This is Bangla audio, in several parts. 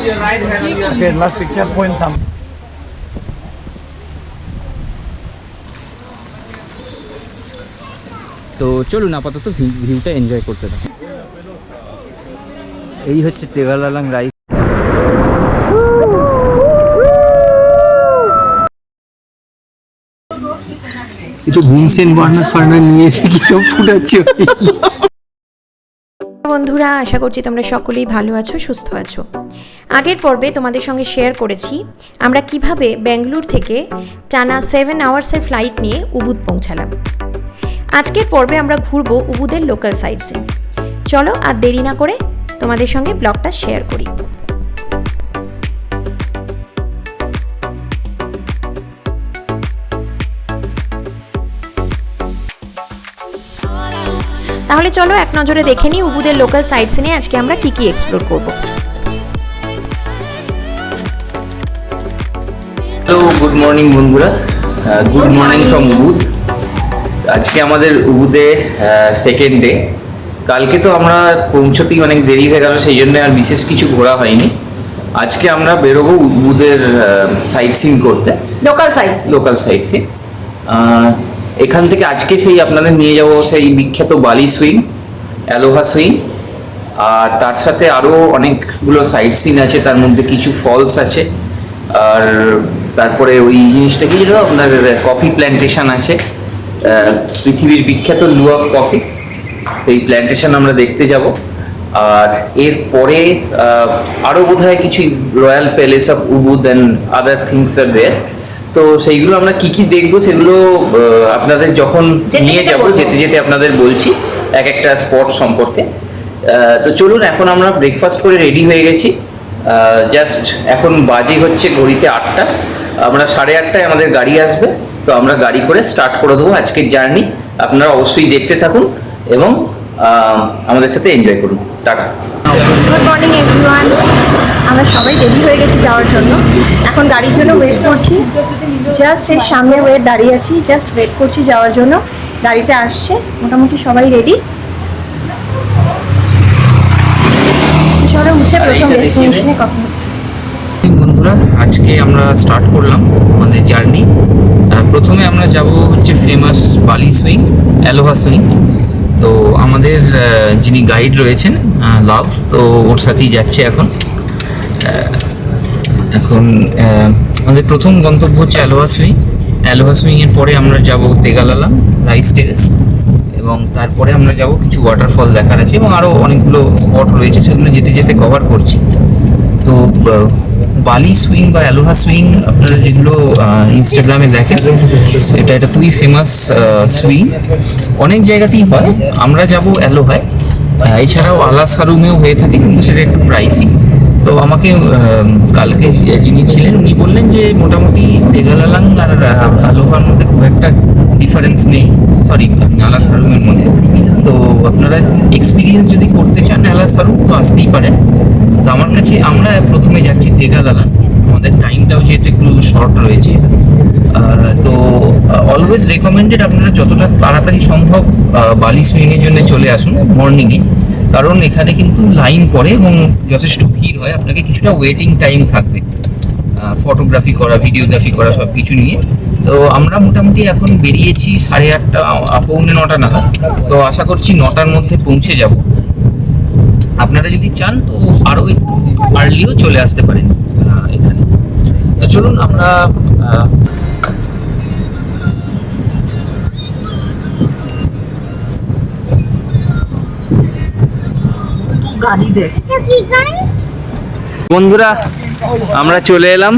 Okay, last picture point some. তো চলুন আপাতত ভিউটা এনজয় করতে থাকি। এই হচ্ছে তেগালালাং রাইস। কিছু ভীমসেন বার্নার নিয়ে এসে কি সব ফুটাচ্ছে। বন্ধুরা, আশা করছি তোমরা সকলেই ভালো আছো, সুস্থ আছো। আগের পর্বে তোমাদের সঙ্গে শেয়ার করেছি আমরা কিভাবে বেঙ্গালুরু থেকে টানা 7 আওয়ার্সের ফ্লাইট নিয়ে উবুদ পৌঁছালাম। আজকের পর্বে আমরা ঘুরবো উবুদের লোকাল সাইটসে। চলো আর দেরি না করে তোমাদের সঙ্গে ব্লগটা শেয়ার করি। তাহলে চলো এক নজরে দেখে নিই উবুদের লোকাল সাইটস নিয়ে আজকে আমরা কি কি এক্সপ্লোর করব। তো গুড মর্নিং বন্ধুরা, গুড মর্নিং ফ্রম উবুদ। আজকে আমাদের উবুদে সেকেন্ড ডে। কালকে তো আমরা পৌঁছতেই অনেক দেরি হয়ে গেল, সেই জন্য আর বিশেষ কিছু ঘোরা হয়নি। আজকে আমরা বেরোবো উবুদের সাইট সিন করতে, লোকাল সাইট সিন। এখান থেকে আজকে সেই আপনাদের নিয়ে যাব সেই বিখ্যাত বালি সুইং, অ্যালোহা সুইং, আর তার সাথে আরও অনেকগুলো সাইট সিন আছে। তার মধ্যে কিছু ফলস আছে, আর তারপরে ওই জিনিসটা কি যেন আপনার কফি প্ল্যান্টেশন আছে, পৃথিবীর বিখ্যাত লুয়াক কফি, সেই প্ল্যান্টেশন আমরা দেখতে যাব। আর এরপরে আরও বোধহয় কিছু royal palace of Ubud and other things are there. তো সেইগুলো আমরা কি কি দেখবো সেগুলো আপনাদের যখন নিয়ে যাব যেতে যেতে আপনাদের বলছি এক একটা স্পট সম্পর্কে। তো চলুন, এখন আমরা ব্রেকফাস্ট করে রেডি হয়ে গেছি। জাস্ট এখন বাজে হচ্ছে ঘড়িতে 8টা, আমরা 8:30টায় আমাদের গাড়ি আসবে। তো আমরা গাড়ি করে স্টার্ট করে দেবো আজকের জার্নি। আপনারা অবশ্যই দেখতে থাকুন এবং আমাদের সাথে এনজয় করুন। টাটা। গুড মর্নিং এভরিওয়ান, আমরা সবাই রেডি হয়ে গেছি যাওয়ার জন্য। এখন গাড়ির জন্য ওয়েট করছি, জাস্ট এর সামনে দাঁড়িয়ে আছি, জাস্ট ওয়েট করছি যাওয়ার জন্য। গাড়িটা আসছে, মোটামুটি সবাই রেডি। চলো উঠে প্রথম ডেস্টিনেশনে কথা হচ্ছে। বন্ধুরা, আজকে আমরা স্টার্ট করলাম আমাদের জার্নি। প্রথমে আমরা যাব হচ্ছে ফেমাস বালি সুইং, অ্যালোহা সুইং। তো আমাদের যিনি গাইড রয়েছেন লাভ, তো ওর সাথেই যাচ্ছে এখন। আমাদের প্রথম গন্তব্য হচ্ছে অ্যালোহা সুইং। অ্যালোহা সুইংয়ের পরে আমরা যাব তেগালালাং রাইস টেরেস, এবং তারপরে আমরা যাব কিছু ওয়াটারফল দেখার আছে, এবং আরও অনেকগুলো স্পট রয়েছে, সেগুলো যেতে যেতে কভার করছি। তো বালি সুইং বা অ্যালোহা সুইং আপনারা যেগুলো ইনস্টাগ্রামে দেখেন, এটা খুবই ফেমাস সুইং, অনেক জায়গাতেই হয়। আমরা যাব অ্যালোহায়, এছাড়াও আলাসারুমেও হয়ে থাকে, কিন্তু সেটা একটু প্রাইসি। তো আমাকে কালকে যিনি ছিলেন উনি বললেন যে মোটামুটি তেগালালাং আর আলোহার মধ্যে খুব একটা ডিফারেন্স নেই, সরি আলাসারুমের মধ্যে। তো আপনারা এক্সপিরিয়েন্স যদি করতে চান আলাসারুম, তো আসতেই পারেন। তো আমার কাছে আমরা প্রথমে যাচ্ছি তেগালালাং, আমাদের টাইমটাও যেহেতু একটু শর্ট রয়েছে। তো অলওয়েজ রেকমেন্ডেড আপনারা যতটা তাড়াতাড়ি সম্ভব বালি সুইংয়ের জন্য চলে আসুন মর্নিংয়ে, কারণ এখানে কিন্তু লাইন পড়ে এবং যথেষ্ট ভিড় হয়, আপনাকে কিছুটা ওয়েটিং টাইম থাকবে ফটোগ্রাফি করা, ভিডিওগ্রাফি করা সব কিছু নিয়ে। তো আমরা মোটামুটি এখন বেরিয়েছি 8:30, 8:45 নাগাদ। তো আশা করছি 9টার মধ্যে পৌঁছে যাব। আপনারা যদি চান তো আরও একটু আর্লিও চলে আসতে পারেন এখানে। তো চলুন আমরা বন্ধুরা, আমরা চলে এলাম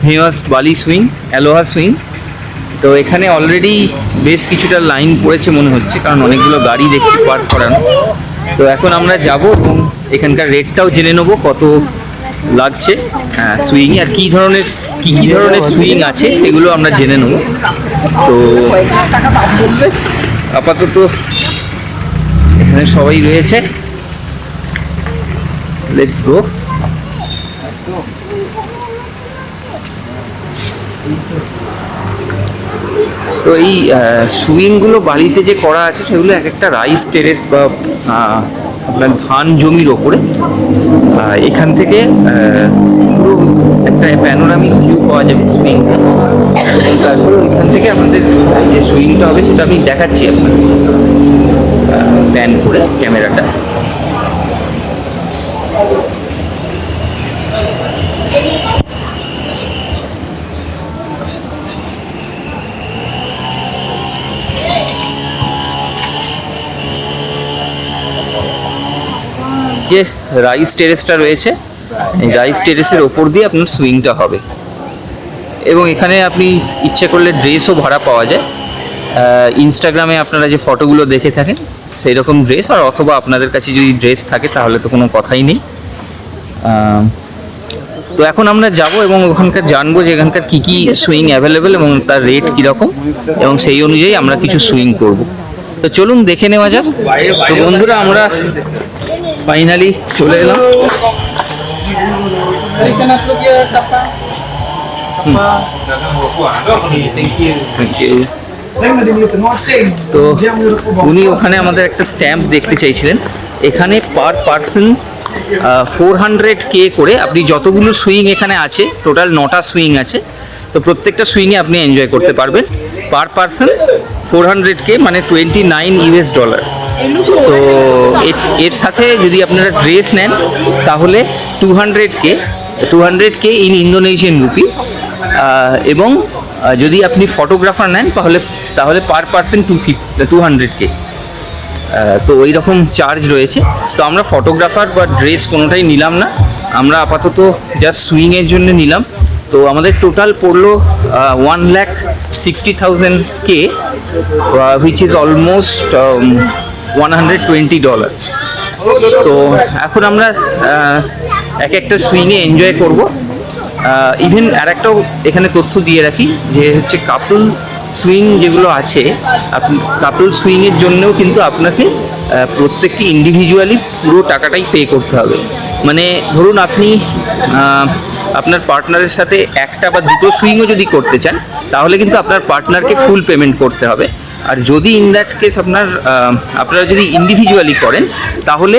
ফেমাস বালি সুইং, অ্যালোহা সুইং। তো এখানে অলরেডি বেশ কিছুটা লাইন পড়েছে মনে হচ্ছে, কারণ অনেকগুলো গাড়ি দেখছি পার্ক করানো। তো এখন আমরা যাব এবং এখানকার রেটটাও জেনে নেবো কত লাগছে সুইং, আর কী ধরনের সুইং আছে সেগুলো আমরা জেনে নেব। তো আপাতত এখানে সবাই রয়েছে, লেটস গো। তো এই সুইংগুলো বালিতে যে করা আছে সেগুলো এক একটা রাইস টেরেস বা আপনার ধান জমির ওপরে। এখান থেকে পুরো একটা প্যানোরামিক ভিউ পাওয়া যাবে সুইং। তারপরে এখান থেকে আমাদের যে সুইংটা হবে সেটা আমি দেখাচ্ছি আপনাকে প্যান করে ক্যামেরাটা। যে রাইস টেরেসটা রয়েছে, এই রাইস টেরেসের ওপর দিয়ে আপনার সুইংটা হবে। এবং এখানে আপনি ইচ্ছে করলে ড্রেসও ভাড়া পাওয়া যায়। ইনস্টাগ্রামে আপনারা যে ফটোগুলো দেখে থাকেন সেই রকম ড্রেস, আর অথবা আপনাদের কাছে যদি ড্রেস থাকে তাহলে তো কোনো কথাই নেই। তো এখন আমরা যাব এবং ওখানকার জানবো যে এখানকার কী কী সুইং অ্যাভেলেবেল এবং তার রেট কীরকম, এবং সেই অনুযায়ী আমরা কিছু সুইং করব। তো চলুন দেখে নেওয়া যাক। তো বন্ধুরা, আমরা ফাইনালি চলে এলাম। তো উনি ওখানে আমাদের একটা স্ট্যাম্প দেখতে চাইছিলেন। এখানে পার পার্সন 400K করে আপনি যতগুলো সুইং এখানে আছে, টোটাল 9টা সুইং আছে, তো প্রত্যেকটা সুইংয়ে আপনি এনজয় করতে পারবেন। পার পার্সন 400K মানে $29। তো এর সাথে যদি আপনারা ড্রেস নেন তাহলে 200K ইন ইন্দোনেশিয়ান রুপি। এবং যদি আপনি ফটোগ্রাফার নেন তাহলে পার পার্সন 200K। তো ওই রকম চার্জ রয়েছে। তো আমরা ফটোগ্রাফার বা ড্রেস কোনোটাই নিলাম না, আমরা আপাতত জাস্ট সুইংয়ের জন্য নিলাম। তো আমাদের টোটাল পড়লো 1,60,000K, হুইচ ইজ অলমোস্ট $120। তো এখন আমরা এক একটা সুইংয়ে এনজয় করব। ইভেন আর একটাও এখানে তথ্য দিয়ে রাখি যে হচ্ছে কাপল সুইং যেগুলো আছে, কাপল সুইংয়ের জন্যও কিন্তু আপনাকে প্রত্যেককে ইন্ডিভিজুয়ালি পুরো টাকাটাই পে করতে হবে। মানে ধরুন আপনি আপনার পার্টনারের সাথে একটা বা দুটো সুইংও যদি করতে চান তাহলে কিন্তু আপনার পার্টনারকে ফুল পেমেন্ট করতে হবে। আর যদি ইন দ্যাট কেস আপনারা যদি ইন্ডিভিজুয়ালি করেন তাহলে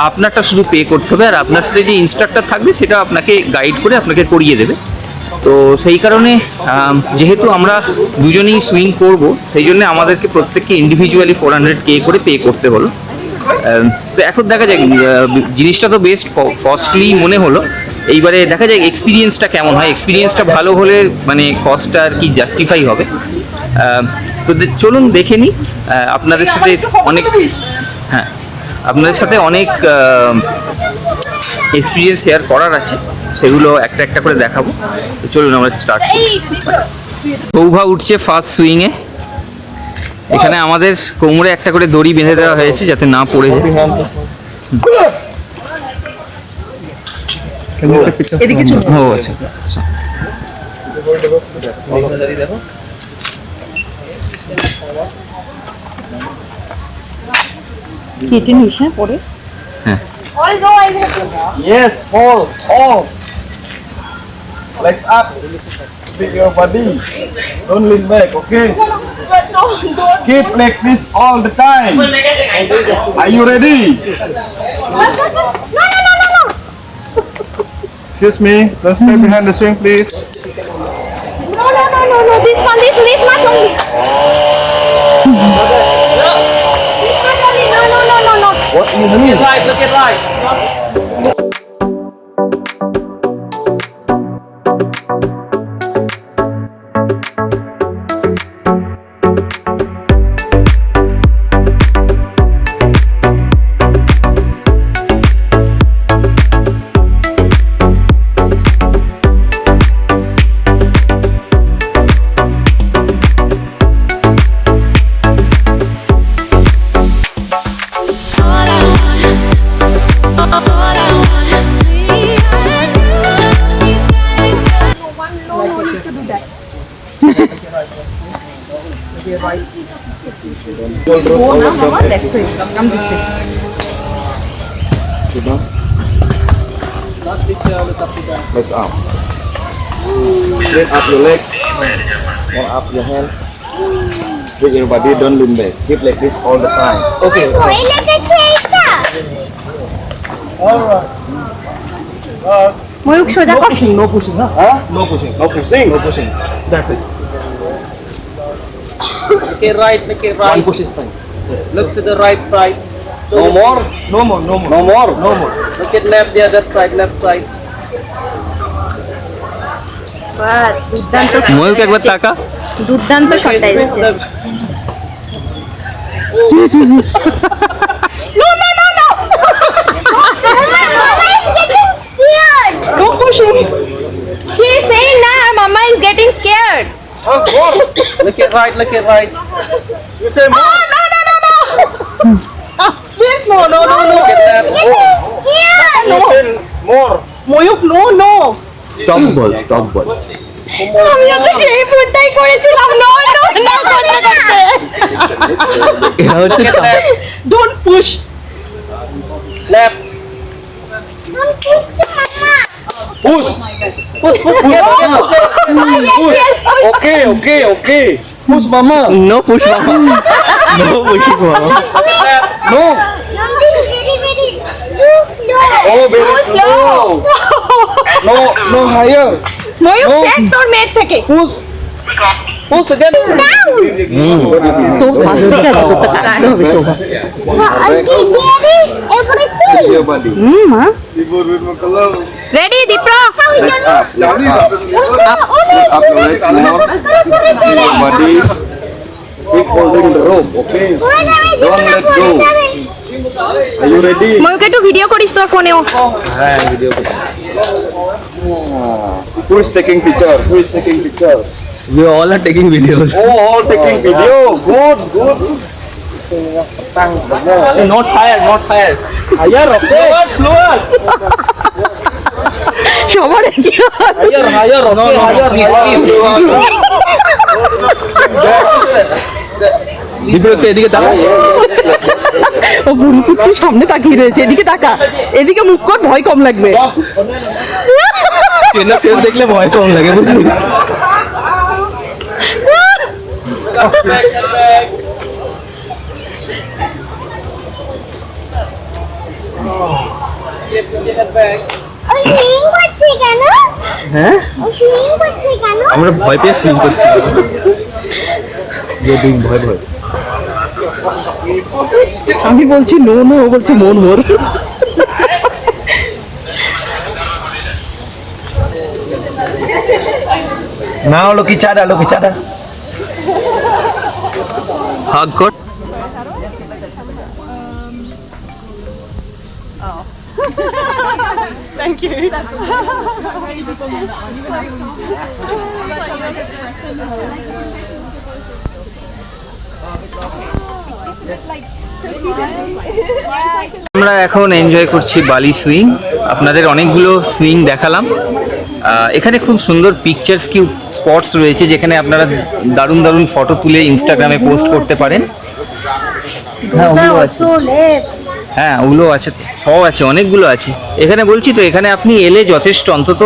আপনারটা শুধু পে করতে হবে, আর আপনার সাথে যে ইনস্ট্রাক্টর থাকবে সেটা আপনাকে গাইড করে আপনাকে করিয়ে দেবে। তো সেই কারণে যেহেতু আমরা দুজনেই সুইং করব, সেই জন্য আমাদেরকে প্রত্যেককে ইন্ডিভিজুয়ালি 400K করে পে করতে হলো। তো এখন দেখা যাক, জিনিসটা তো বেশ কস্টলি মনে হলো। এইবারে দেখা যাক এক্সপিরিয়েন্সটা কেমন হয়। এক্সপিরিয়েন্সটা ভালো হলে মানে কস্টটা আর কি জাস্টিফাই হবে। তো চলুন দেখে নিই। আপনাদের সাথে অনেক এক্সপিরিয়েন্স শেয়ার করার আছে, সেগুলো একটা একটা করে দেখাবো। তো চলুন আমরা স্টার্ট করি। সৌভা উঠছে ফার্স্ট সুইংয়ে। এখানে আমাদের কোমরে একটা করে দড়ি বেঁধে দেওয়া হয়েছে যাতে না পড়ে যায়। ও আচ্ছা, কেটে নিস পরে। হ্যাঁ, Yes, all. Legs up. Pick your body. Don't lean back, okay? Keep like this all the time. Are you ready? No. Excuse me. Don't stay behind the swing, please. No. This much only. No. What do you mean? look at right. That's it. Come this way. Legs up. Lift up your legs. Roll up your hand. Bring your body. Don't lean back. Keep like this all the time. Okay. Alright. Mayukh সোজা No কর। pushing, no pushing, huh? No pushing. No pushing? No pushing. That's it. Make it right, make it right. One push is fine. Look to the right side. So No more? No more, no more. No more? No more. look at left, the other side, left side. বাস দুর্দান্ত ময়ূক একবার তাকা। দুর্দান্ত Okay, শটটা switch এসেছে। the No pushing. She is saying now mama is getting scared. Oh, more. look at right, look at right. You say more. Please, no, no, no, no. Look at left. You say more. Moyuk, no, no. Stop ball, stop ball. আমিও তো সেই ভুলটাই করেছিলাম। নো নো নো করতে করতে। Look at left, Don't push. left. Push. Push, push. Push. Okay, okay, okay. Push, mama. No push mama. No pushing mama. No. Oh, very slow. No, no higher. Mayukh No. Sheikh তোর মেয়ের থেকে। Push. Push again. তো ফাস্ট আছে তোরটা কাটতে হবে শোভা। Your body. মা ready দীপ্রা? Up. Let's now. Your body. Keep holding the rope, okay? Don't let go. Are you ready? Mayuk একটু ভিডিও করিস তোর ফোনেও। Who is taking picture? Who is taking picture? We all are taking videos. Oh, all taking video. Good, good. Not higher, not higher. Higher, okay. Slower. সবার Higher, higher, okay. Higher, please, higher. দীপ্রকে এদিকে তাকা। ও বুড়ি কুচি সামনে তাকিয়ে রয়েছে, এদিকে তাকা, এদিকে মুখ কর, ভয় কম লাগবে। চেনা ফেস দেখলে ভয় কম লাগে বুঝলি। হ্যাঁ আমরা ভয় পেয়ে সুইং করছি। ভয় ভয়। আমি বলছি নো নো, ও বলছে মন মোর। Now look each other, look each other. হাগ কর। আমরা এখন এনজয় করছি বালি সুইং। আপনাদের অনেকগুলো সুইং দেখালাম। এখানে খুব সুন্দর পিকচার্স কি স্পটস রয়েছে যেখানে আপনারা দারুণ দারুণ ফটো তুলে ইনস্টাগ্রামে পোস্ট করতে পারেন। হ্যাঁ ওগুলো আছে, হ্যাঁ ওগুলো আছে, সব আছে, অনেকগুলো আছে। এখানে বলছি তো, এখানে আপনি এলে যথেষ্ট, অন্তত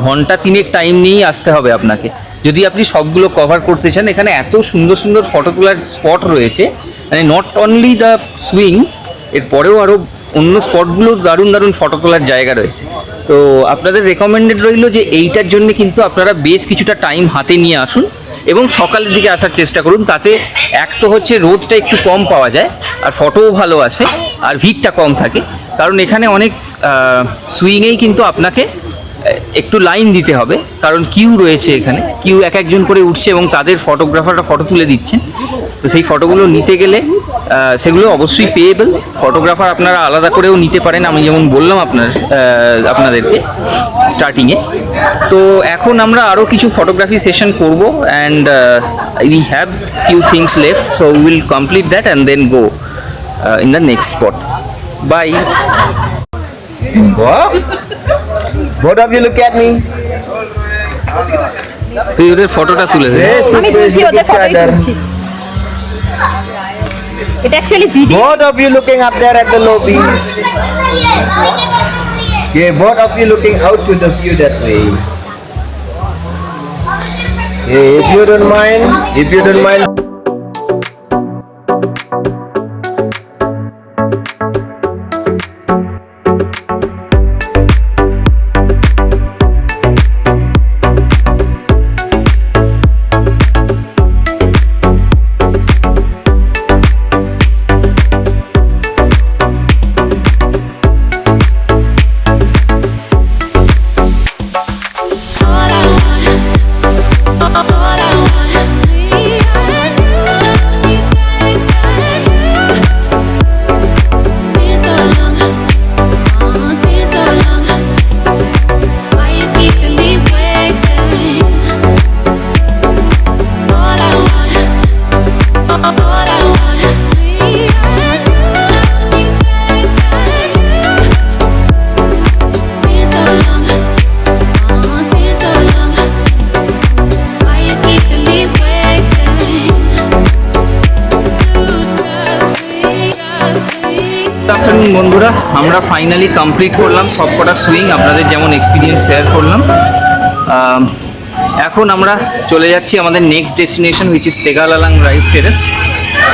ঘন্টা 3 টাইম নিয়েই আসতে হবে আপনাকে যদি আপনি সবগুলো কভার করতে চান। এখানে এত সুন্দর সুন্দর ফটো তোলার স্পট রয়েছে, মানে নট অনলি দ্য সুইংস, এরপরেও আরও অন্য স্পটগুলো দারুণ দারুণ ফটো তোলার জায়গা রয়েছে। তো আপনাদের রেকমেন্ডেড রইল যে এইটার জন্য কিন্তু আপনারা বেশ কিছুটা টাইম হাতে নিয়ে আসুন এবং সকালের দিকে আসার চেষ্টা করুন। তাতে এক তো হচ্ছে রোদটা একটু কম পাওয়া যায়, আর ফটোও ভালো আসে, আর ভিড়টা কম থাকে। কারণ এখানে অনেক সুইংয়েই কিন্তু আপনাকে একটু লাইন দিতে হবে, কারণ কিউ রয়েছে, এখানে কিউ এক একজন করে উঠছে এবং তাদের ফটোগ্রাফাররা ফটো তুলে দিচ্ছেন। তো সেই ফটোগুলো নিতে গেলে সেগুলো অবশ্যই পেয়েবল। ফটোগ্রাফার আপনারা আলাদা করেও নিতে পারেন, আমি যেমন বললাম আপনাদেরকে স্টার্টিংয়ে। তো এখন আমরা আরও কিছু ফটোগ্রাফি সেশন করব, and we have few things left, so will complete that and then go in the next spot. Bye. Both of you look at me. তুই ওদের ফটোটা তুলে দে। আমি তুলছি, ওদের ফটোই তুলছি। এটা actually video. Both of you looking up there at the lobby. Yeah, both of you looking out to the view that way. Yeah, if you don't mind. বন্ধুরা, আমরা ফাইনালি কমপ্লিট করলাম সবকটা সুইং, আপনাদের যেমন এক্সপিরিয়েন্স শেয়ার করলাম। এখন আমরা চলে যাচ্ছি আমাদের next destination, which is Tegallalang rice terrace.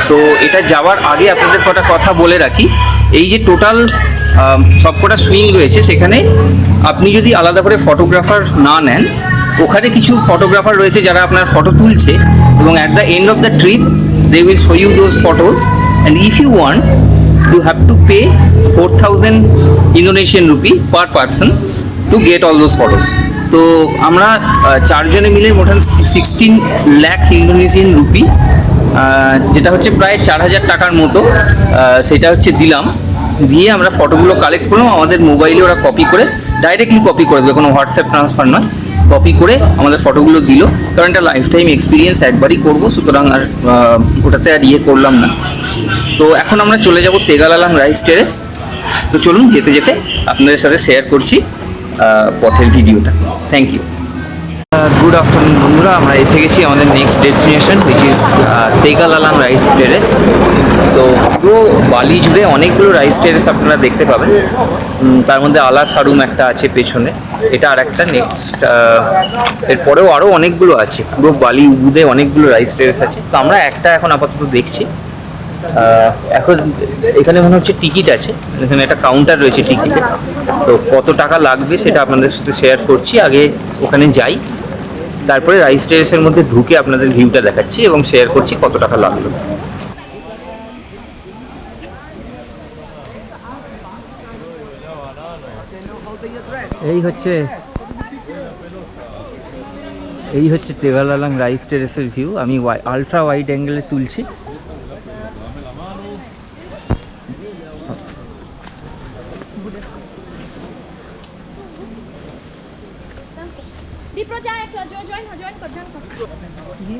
তো এটা যাওয়ার আগে আপনাদের কটা কথা বলে রাখি। এই যে টোটাল সবকটা সুইং রয়েছে, সেখানে আপনি যদি আলাদা করে ফটোগ্রাফার না নেন, ওখানে কিছু ফটোগ্রাফার রয়েছে যারা আপনার ফটো তুলছে, এবং at the end of the trip they will show you those photos, and if you want you have to pay 4,000 Indonesian rupee per person to get all those photos. তো আমরা চারজনে মিলে মোটামুটি 16 লাখ ইন্দোনেশিয়ান রুপি, যেটা হচ্ছে প্রায় 4,000 টাকার মতো, সেটা হচ্ছে দিলাম। দিয়ে আমরা ফটোগুলো কালেক্ট করলাম, আমাদের মোবাইলে ওরা কপি করে ডাইরেক্টলি কপি করে দেবে, কোনো হোয়াটসঅ্যাপ ট্রান্সফার নয়, কপি করে আমাদের ফটোগুলো দিল। কারণ এটা লাইফ টাইম এক্সপিরিয়েন্স, একবারই করবো, সুতরাং আর ওটাতে আর ইয়ে করলাম না। তো এখন আমরা চলে যাব তেগালালাং রাইস টেরেস। তো চলুন যেতে যেতে আপনাদের সাথে শেয়ার করছি পথের ভিডিওটা। Thank you. গুড আফটারনুন বন্ধুরা, আমরা এসে গেছি আমাদের next destination, which is Tegallalang rice terrace. তো পুরো বালি জুড়ে অনেকগুলো রাইস টেরেস আপনারা দেখতে পাবেন। তার মধ্যে আলা সারুম একটা আছে পেছনে, এটা আর একটা নেক্সট, এরপরেও আরও অনেকগুলো আছে। পুরো বালি উবুদে অনেকগুলো রাইস টেরেস আছে। তো আমরা একটা এখন আপাতত দেখছি। এখন এখানে মনে হচ্ছে টিকিট আছে, এখানে একটা কাউন্টার রয়েছে টিকিটে। তো কত টাকা লাগবে সেটা আপনাদের সাথে শেয়ার করছি। আগে ওখানে যাই, তারপরে রাইস টেরেসের মধ্যে ঢুকে আপনাদের ভিউটা দেখাচ্ছি এবং শেয়ার করছি কত টাকা লাগলো। এই হচ্ছে তেগালালাং রাইস টেরেসের ভিউ। আমি আলট্রা ওয়াইড অ্যাঙ্গেলে তুলছি।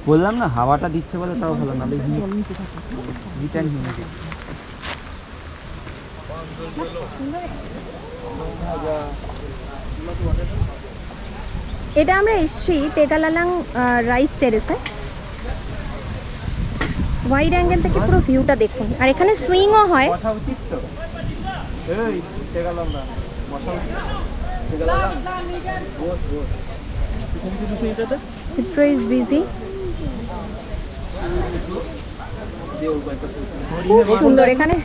বললাম না, হাওয়াটা দিচ্ছে বলে তাও ভালো, না এটা আমরা এসেছি তেগালালাং রাইস টেরেসে। ওয়াইড অ্যাঙ্গেল থেকে পুরো ভিউটা দেখুন, আর এখানে সুইংও হয়। Metro is busy. খুব সুন্দর এখানে।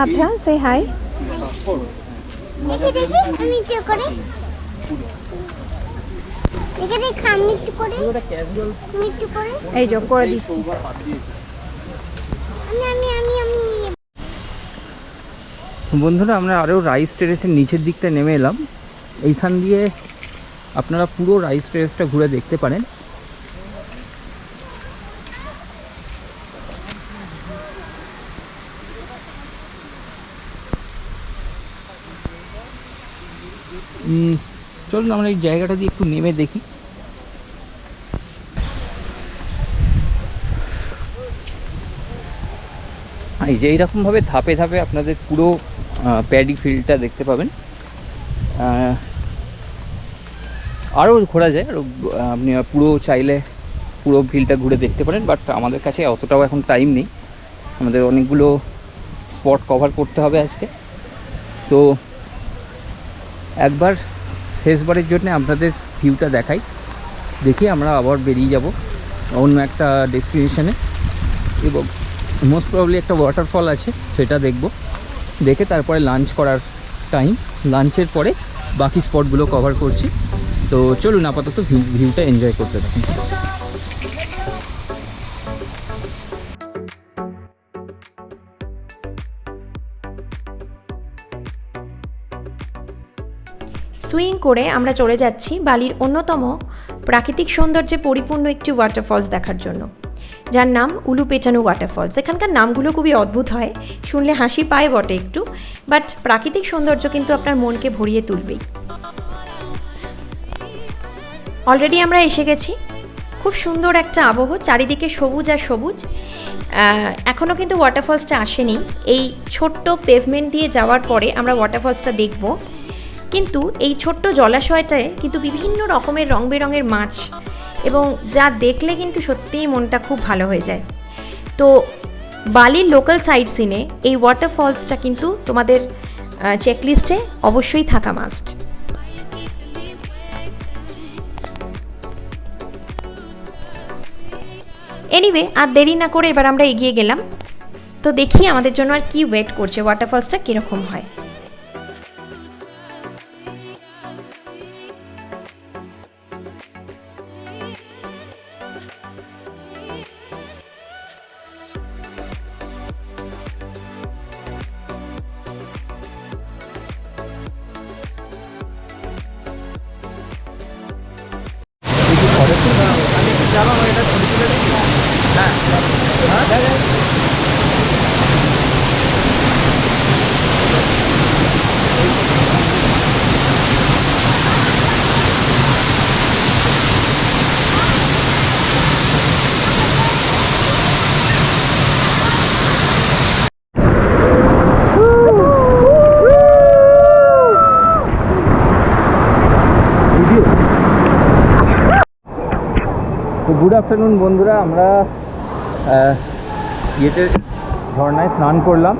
আচ্ছা, সে হাই। এই যোগ করে দিচ্ছি। বন্ধুরা, আমরা আরও রাইস টেরেসের নিচের দিকটা নেমে এলাম। এইখান দিয়ে আপনারা পুরো রাইস টেরেসটা ঘুরে দেখতে পারেন। চলুন আমরা এই জায়গাটা দিয়ে একটু নেমে দেখি। এই যে এইরকমভাবে ধাপে ধাপে আপনাদের পুরো প্যাডি ফিল্ডটা দেখতে পাবেন। আরও ঘোরা যায়, আরও আপনি পুরো চাইলে পুরো ফিল্ডটা ঘুরে দেখতে পারেন, বাট আমাদের কাছে অতটাও এখন টাইম নেই, আমাদের অনেকগুলো স্পট কভার করতে হবে আজকে। তো একবার শেষবারের জন্য আপনাদের ভিউটা দেখাই, দেখি আমরা আবার বেরিয়ে যাব অন্য একটা ডেস্টিনেশনে, এবং মোস্ট প্রবলি একটা ওয়াটারফল আছে সেটা দেখব। দেখে তারপরে লাঞ্চ করার টাইম, লাঞ্চের পরে বাকি স্পটগুলো কভার করছি। তো চলুন আপাতত ভিউটা এনজয় করতে থাকুন। সুইং করে আমরা চলে যাচ্ছি বালির অন্যতম প্রাকৃতিক সৌন্দর্যে পরিপূর্ণ একটি ওয়াটারফলস দেখার জন্য, যার নাম উলুপেটানু ওয়াটারফলস। এখানকার নামগুলো খুবই অদ্ভুত হয়, শুনলে হাসি পায় বটে একটু, বাট প্রাকৃতিক সৌন্দর্য কিন্তু আপনার মনকে ভরিয়ে তুলবেই। অলরেডি আমরা এসে গেছি। খুব সুন্দর একটা আবহ, চারিদিকে সবুজ আর সবুজ। এখনও কিন্তু ওয়াটারফলসটা আসেনি। এই ছোট্ট পেভমেন্ট দিয়ে যাওয়ার পরে আমরা ওয়াটারফলসটা দেখব। কিন্তু এই ছোট্ট জলাশয়টায় কিন্তু বিভিন্ন রকমের রং বেরঙের মাছ, এবং যা দেখলে কিন্তু সত্যিই মনটা খুব ভালো হয়ে যায়। তো বালির লোকাল সাইট সিনে এই ওয়াটারফলসটা কিন্তু তোমাদের চেকলিস্টে অবশ্যই থাকা মাস্ট। এনিওয়ে আর দেরি না করে এবার আমরা এগিয়ে গেলাম, তো দেখি আমাদের জন্য আর কি ওয়েট করছে, ওয়াটারফলসটা কীরকম হয়। তো গুড আফটারনুন বন্ধুরা, আমরা ইয়েতে ঝর্ণায় স্নান করলাম,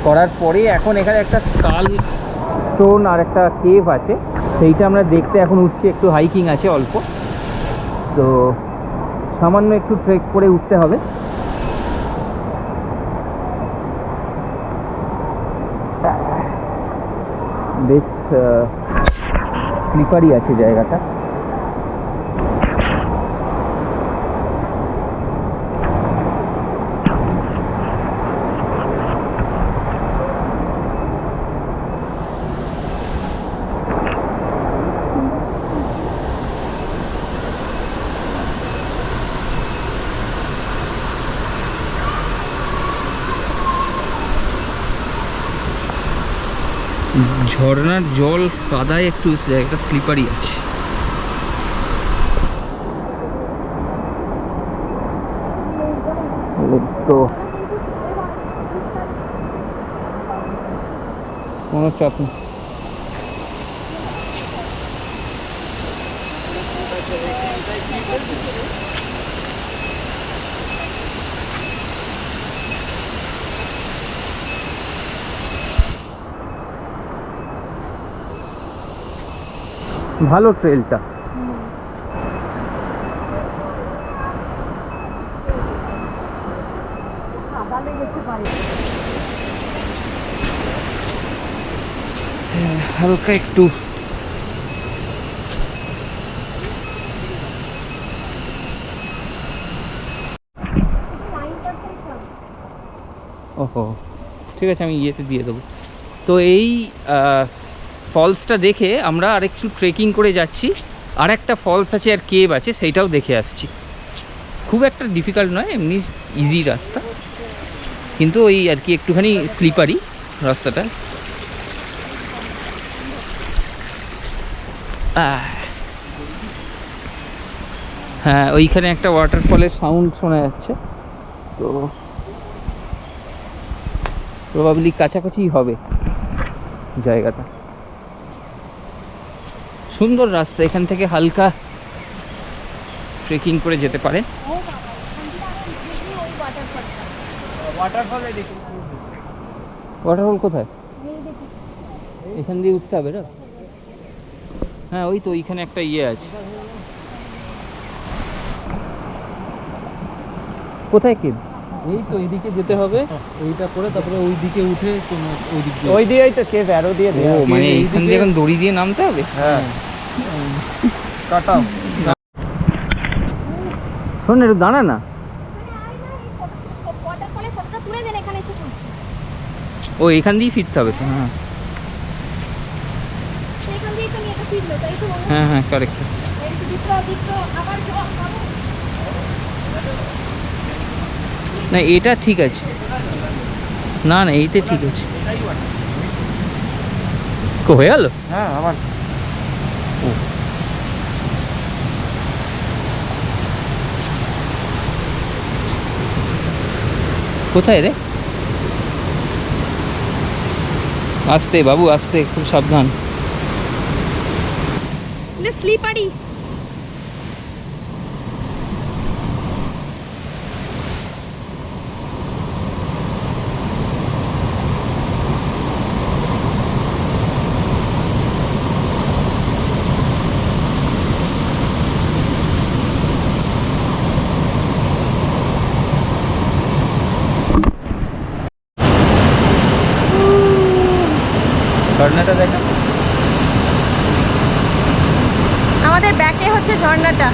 করার পরে এখন এখানে একটা স্কাল স্টোন আর একটা কেভ আছে, সেইটা আমরা দেখতে এখন উঠছি। একটু হাইকিং আছে অল্প, তো সামান্য একটু ট্রেক করে উঠতে হবে। বেশ স্লিপারি আছে জায়গাটা। ঝর্ণার জল কাদায় একটু একটা স্লিপারি আছে। তো কোনো চাপ নেই। ভালো ট্রেলটা। হালকা একটু ওহো, ঠিক আছে, আমি ইয়েতে দিয়ে দেবো। তো এই ফলসটা দেখে আমরা আরেকটু ট্রেকিং করে যাচ্ছি, আর একটা ফলস আছে আর কেভ আছে, সেইটাও দেখে আসছি। খুব একটা ডিফিকাল্ট নয়, এমনি ইজি রাস্তা, কিন্তু ওই আর কি একটুখানি স্লিপারি রাস্তাটা। হ্যাঁ, ওইখানে একটা ওয়াটারফলের সাউন্ড শোনা যাচ্ছে, তো প্রবাবলি কাছাকাছি হবে জায়গাটা। সুন্দর রাস্তা, এখান থেকে হালকা ট্রেকিং করে যেতে পারে। ওয়াটারফল কোথায়? এখান দিয়ে উঠতে হবে না? হ্যাঁ, ওই তো ওইখানে একটা ইয়ে আছে। কোথায় কি? এই তো এদিকে যেতে হবে, এইটা করে তারপরে ওই দিকে উঠে ওই দিক দিয়ে, ওই দিয়েই তো কেভ অ্যারো দিয়ে দেয়া। ও মানে এইখান দিয়ে এখন দড়ি দিয়ে নামতে হবে? হ্যাঁ কাটাও। শোন, একটু দাঁড়া না। ও এখান দিয়েই ফিরতে হবে তো? হ্যাঁ হ্যাঁ হ্যাঁ, কারেক্ট। না, এটা ঠিক আছে। না না, এইতে ঠিক আছে। হয়ে গেল? হ্যাঁ, আমার কোথায় রে? আস্তে বাবু, আস্তে, খুব সাবধান। স্লিপারি। ঝর্ণাটা দেখেন। আমাদের ব্যাকে হচ্ছে ঝর্ণাটা।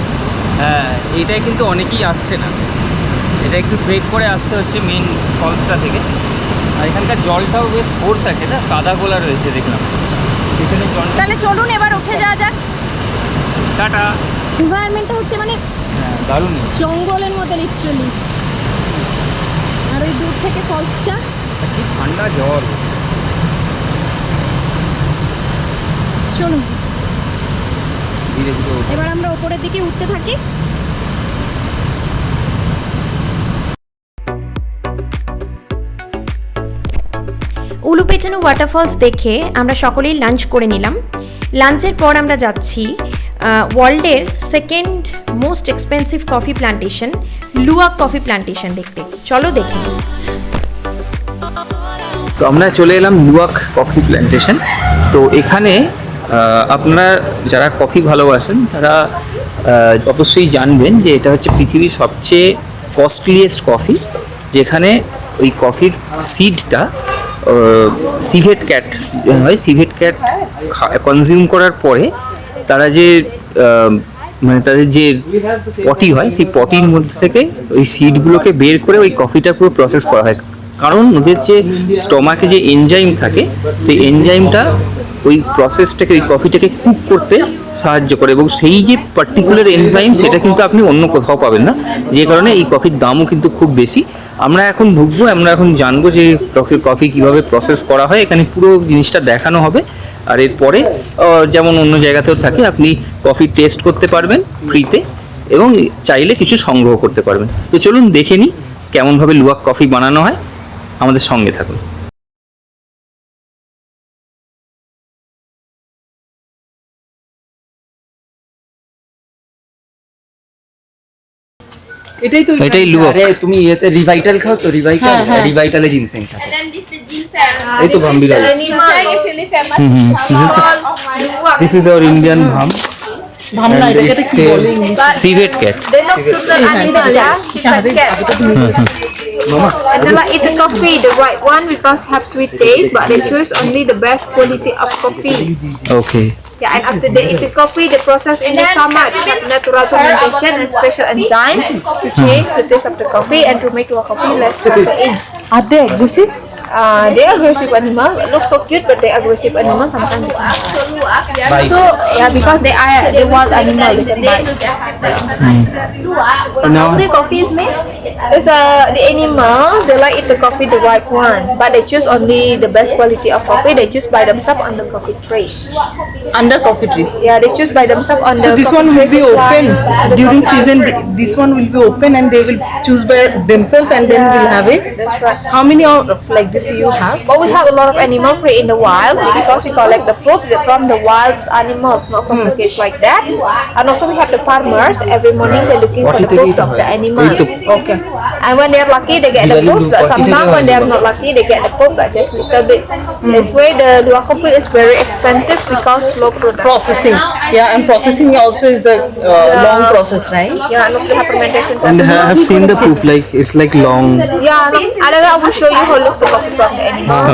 হ্যাঁ, এইটাই কিন্তু অনেকেই আসছে না, এটা একটু ব্রেক করে আসতে হচ্ছে মেন ফলসটা থেকে। আর এখানকার জলটাও বেশ ফোর্স আছে না, কাদা গোলা রয়েছে দেখলাম এখানে জল। তাহলে চলুন এবার উঠে যাওয়া যাক। টাটা। এনভায়রনমেন্টটা হচ্ছে মানে হ্যাঁ, দারুণ। জঙ্গলের মতো লিটারালি। আর ওই দূর থেকে ফলসটা, কি ঠান্ডা জল। চলুন ধীরে ধীরে ওঠে। এবার আমরা উপরের দিকে উঠতে থাকি। উলুপেটানু ওয়াটারফলস দেখে আমরা সকলেই লাঞ্চ করে নিলাম। লাঞ্চের পর আমরা যাচ্ছি ওয়ার্ল্ডের second most expensive coffee plantation luwak coffee plantation দেখতে। চলো দেখি। তো আমরা চলে এলাম লুওয়াক কফি প্ল্যান্টেশন। তো এখানে আপনারা যারা কফি ভালোবাসেন তারা অবশ্যই জানবেন যে এটা হচ্ছে পৃথিবীর সবচেয়ে কস্টলিয়েস্ট কফি, যেখানে ওই কফির সিডটা সিভেট ক্যাট হয়, সিভেট ক্যাট কনজিউম করার পরে তারা যে মানে তাদের যে পটি হয় সেই পটির মধ্যে থেকে ওই সিডগুলোকে বের করে ওই কফিটা পুরো প্রসেস করা হয়। কারণ ওদের যে স্টমাকে যে এনজাইম থাকে সেই এনজাইমটা ওই প্রসেসটাকে ওই কফিটাকে কুক করতে সাহায্য করে, এবং সেই যে পার্টিকুলার এনজাইম সেটা কিন্তু আপনি অন্য কোথাও পাবেন না, যে কারণে এই কফির দামও কিন্তু খুব বেশি। আমরা এখন ঢুকবো, আমরা এখন জানবো যে কফি কীভাবে প্রসেস করা হয়, এখানে পুরো জিনিসটা দেখানো হবে। আর এরপরে যেমন অন্য জায়গাতেও থাকে, আপনি কফি টেস্ট করতে পারবেন ফ্রিতে এবং চাইলে কিছু সংগ্রহ করতে পারবেন। তো চলুন দেখে নিই কেমনভাবে লুওয়াক কফি বানানো হয়, আমাদের সঙ্গে থাকুন। এটাই তো এটাই লুওয়াক। আরে তুমি এতে রিভাইটাল খাও তো, রিভাইটাল রিভাইটালে জিনসেং থাকে। এই তো ভাম বিড়াল। This is our Indian bham. ভামনা এটাকে কি বলে? Civet cat. They look to the animal, yeah? Sifat cat. And they like eat the coffee, the right one, because have sweet taste, but they choose only the best quality of coffee. Okay. Yeah, and after they eat the coffee, the process in the stomach have natural fermentation and special enzyme to change the taste of the coffee and to make your coffee less caffeine. Are they aggressive? They are aggressive animal. It looks so cute, but they aggressive animal sometimes. So yeah, because they are the wild animal, they can bite. So now How the coffee is made? It's the animal. They like eat the coffee, the white one, but they choose only the best quality of coffee. They choose by themselves on the coffee tree. Under coffee trees. Yeah, they choose by themselves on the. So this coffee one will tree be to open plant. during season. This one will be open and they will choose by themselves and then we'll have it. That's right. How many of like this you have? But we have a lot of animal free in the wild because we collect the fruit from the wild animals, not from the cage like that. And also we have the farmers. Every morning they're looking for the fruits of the animal. Okay. And when they're lucky, they get the fruit. But sometimes when they're not lucky, they get the fruit, but just little bit. This way, the luwak coffee is very expensive because low production. Processing. Yeah, and processing also is a long process, right? Yeah, and also have fermentation and process. I have seen the poop, like it's like long. Yeah, and then I will show you how looks the coffee from the animal.